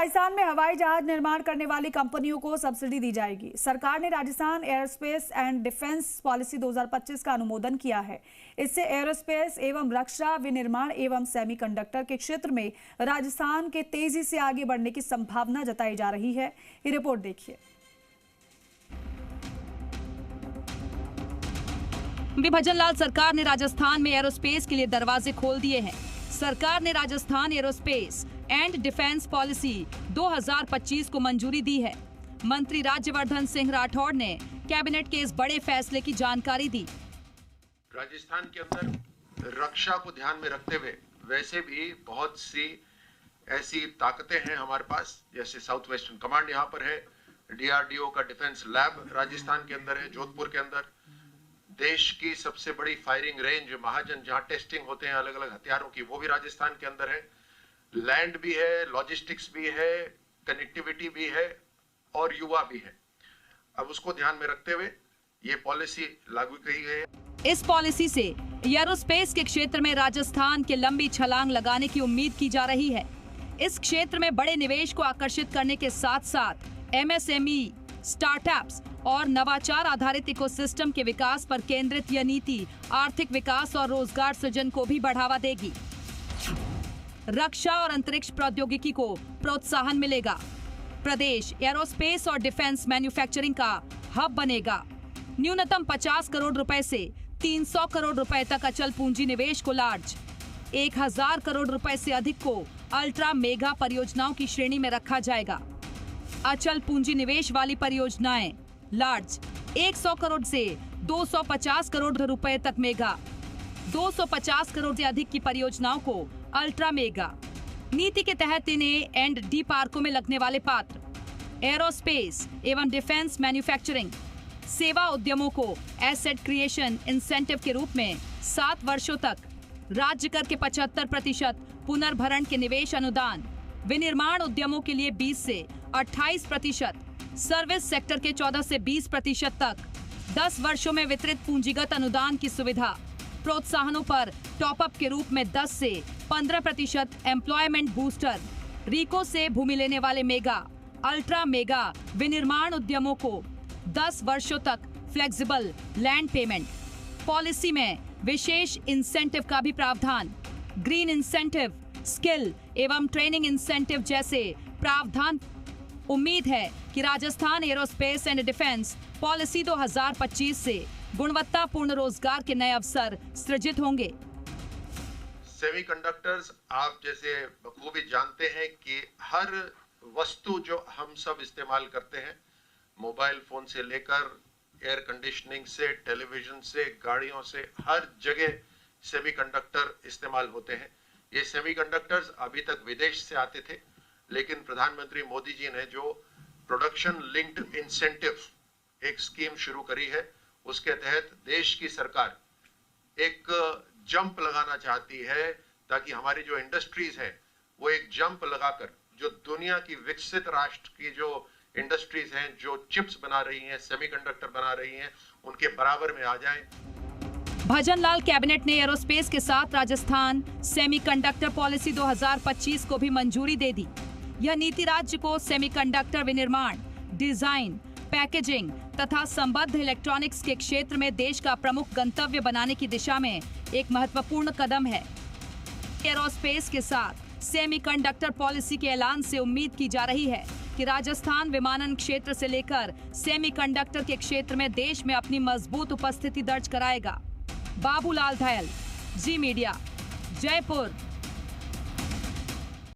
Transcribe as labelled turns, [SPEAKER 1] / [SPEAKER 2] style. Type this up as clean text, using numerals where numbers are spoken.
[SPEAKER 1] राजस्थान में हवाई जहाज निर्माण करने वाली कंपनियों को सब्सिडी दी जाएगी। सरकार ने Rajasthan aerospace and defence policy 2025 का अनुमोदन किया है। इससे एयरोस्पेस एवं रक्षा, विनिर्माण एवं सेमीकंडक्टर के क्षेत्र में राजस्थान के तेजी से आगे बढ़ने की संभावना जताई जा रही है। ये रिपोर्ट देखिए।
[SPEAKER 2] भजन लाल सरकार ने राजस्थान में एयरोस्पेस के लिए दरवाजे खोल दिए हैं। सरकार ने Rajasthan aerospace and defence policy 2025 को मंजूरी दी है। मंत्री राज्यवर्धन सिंह राठौड़ ने कैबिनेट के इस बड़े फैसले की जानकारी दी।
[SPEAKER 3] राजस्थान के अंदर रक्षा को ध्यान में रखते हुए वैसे भी बहुत सी ऐसी ताकतें हैं हमारे पास, जैसे साउथ वेस्टर्न कमांड यहाँ पर है, DRDO का डिफेंस लैब राजस्थान के अंदर है, जोधपुर के अंदर देश की सबसे बड़ी फायरिंग रेंज महाजन जहां टेस्टिंग होते हैं अलग अलग हथियारों की, वो भी राजस्थान के अंदर है। लैंड भी है, लॉजिस्टिक्स भी है, कनेक्टिविटी भी है और युवा भी है। अब उसको ध्यान में रखते हुए ये पॉलिसी लागू की गई है।
[SPEAKER 2] इस पॉलिसी से एयरोस्पेस के क्षेत्र में राजस्थान के लंबी छलांग लगाने की उम्मीद की जा रही है। इस क्षेत्र में बड़े निवेश को आकर्षित करने के साथ साथ MSME, स्टार्टअप्स और नवाचार आधारित इकोसिस्टम के विकास पर केंद्रित यह नीति आर्थिक विकास और रोजगार सृजन को भी बढ़ावा देगी। रक्षा और अंतरिक्ष प्रौद्योगिकी को प्रोत्साहन मिलेगा। प्रदेश एयरोस्पेस और डिफेंस मैन्युफैक्चरिंग का हब बनेगा। न्यूनतम 50 करोड़ रुपए से 300 करोड़ रुपए तक अचल पूंजी निवेश को लार्ज, 1000 करोड़ रुपए से अधिक को अल्ट्रा मेगा परियोजनाओं की श्रेणी में रखा जाएगा। अचल पूंजी निवेश वाली परियोजनाएं लार्ज, 100 करोड़ से 250 करोड़ रुपए तक मेगा, 250 करोड़ से अधिक की परियोजनाओं को अल्ट्रा मेगा। नीति के तहत इन A&D पार्कों में लगने वाले पात्र एयरोस्पेस एवं डिफेंस मैन्युफैक्चरिंग सेवा उद्यमों को एसेट क्रिएशन इंसेंटिव के रूप में 7 वर्षों तक राज्य कर के 75% पुनर्भरण के निवेश अनुदान, विनिर्माण उद्यमों के लिए 20 से 28%, सर्विस सेक्टर के 14 से 20% तक 10 वर्षों में वितरित पूंजीगत अनुदान की सुविधा, प्रोत्साहनों पर टॉपअप के रूप में 10 से 15% एम्प्लॉयमेंट बूस्टर, रीको से भूमि लेने वाले मेगा, अल्ट्रा मेगा विनिर्माण उद्यमों को 10 वर्षों तक फ्लेक्सिबल लैंड पेमेंट। पॉलिसी में विशेष इंसेंटिव का भी प्रावधान, ग्रीन इंसेंटिव, स्किल एवं ट्रेनिंग इंसेंटिव जैसे प्रावधान। उम्मीद है कि Rajasthan aerospace and defence policy 2025 से गुणवत्तापूर्ण रोजगार के नए अवसर सृजित होंगे।
[SPEAKER 3] सेमीकंडक्टर्स आप जैसे बखूबी जानते हैं कि हर वस्तु जो हम सब इस्तेमाल करते हैं, मोबाइल फोन से लेकर एयर कंडीशनिंग से, टेलीविजन से, गाड़ियों से, हर जगह सेमीकंडक्टर इस्तेमाल होते हैं। ये सेमीकंडक्टर्स अभी तक विदेश से आते थे, लेकिन प्रधानमंत्री मोदी जी ने जो प्रोडक्शन लिंक्ड इंसेंटिव एक स्कीम शुरू करी है, उसके तहत देश की सरकार एक जंप लगाना चाहती है ताकि हमारी जो इंडस्ट्रीज है वो एक जंप लगाकर जो दुनिया की विकसित राष्ट्र की जो इंडस्ट्रीज हैं, जो चिप्स बना रही हैं, सेमीकंडक्टर बना रही हैं, उनके बराबर में आ जाएं।
[SPEAKER 2] भजन लाल कैबिनेट ने एयरोस्पेस के साथ राजस्थान सेमीकंडक्टर पॉलिसी 2025 को भी मंजूरी दे दी। यह नीति राज्य को सेमीकंडक्टर विनिर्माण, डिजाइन, पैकेजिंग तथा संबद्ध इलेक्ट्रॉनिक्स के क्षेत्र में देश का प्रमुख गंतव्य बनाने की दिशा में एक महत्वपूर्ण कदम है। एयरोस्पेस के साथ सेमीकंडक्टर पॉलिसी के ऐलान से उम्मीद की जा रही है कि राजस्थान विमानन क्षेत्र से लेकर सेमीकंडक्टर के क्षेत्र में देश में अपनी मजबूत उपस्थिति दर्ज कराएगा। बाबूलाल धयल, जी मीडिया, जयपुर।